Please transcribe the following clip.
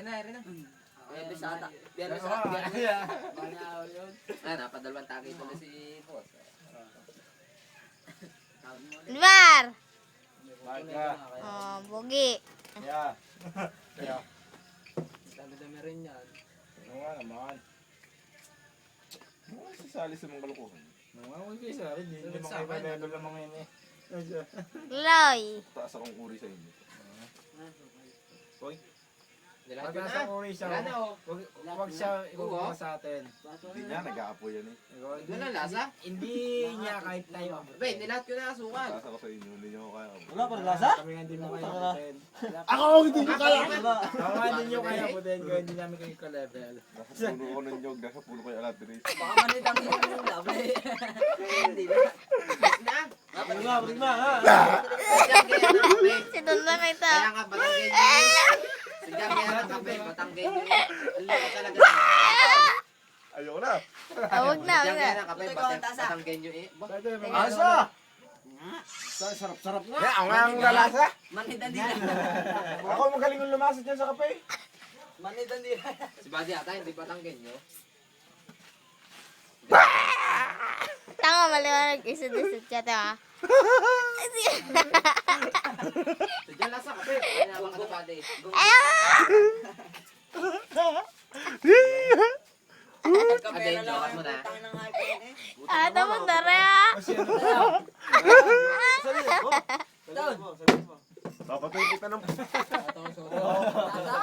rin na. Ay, bisata. Biyernes Ah, sa biyernes. yeah. Banyaw yun. Ay, napadalawang tagay ito na si boss. Limar! Baga. Oh, bugi. Yeah. Kaya. Dami-dami rin yan. Ano nga naman. Ano nga sasali sa mga kalukuhan? Nangangon kayo sa akin. Hindi naman kayo level ng mga yun eh. Loy. Taas akong uri sa inyo. Hoy. Nilahat Pag ko na. nasa uri siya, Wala na oh. wag siya ikukuha sa atin. Hindi niya, nag-aapoy yan eh. Doon ang lasa? Hindi niya kahit tayo. Be, nilahat ko na asukal. Taas ako sa inyo, hindi niyo ako kaya. Wala pa rin lasa? Kami nga hindi mo kaya abutin. Ako hindi ko kaya. Ako nga hindi nyo kaya abutin kaya hindi namin kayo ka-level. Nasa puno ko ng nyog, nasa puno ko yung alatris. Baka manitang yung labi. Hindi na. Na? Bring ma, ha? Sadyang kaya ng kape. Si Dunda na ito. Kaya nga, batanggen nyo yun. Sadyang kaya ng kape, batanggen nyo yun. Ang loko talaga. Ayoko na. Huwag na, Sadyang huwag kaya na. ng kape, batanggen nyo eh. Asa? Sarap-sarap nga. Ako nga ang lalasa. Manitan din. Ako magaling yung lumasot dyan sa kape. Manitan din. Si Buddy ata, hindi batanggen nyo. Tanga, maliwanag. Isa din sa chat, ha? Sadyang lasa kape. Kaya naman ka Buddy. Kapera lang joke mo na. ang ng iPhone eh. Ano mo, dara, ha? Kasi ano tayo? Doon. Papatay kita ng... Lasa?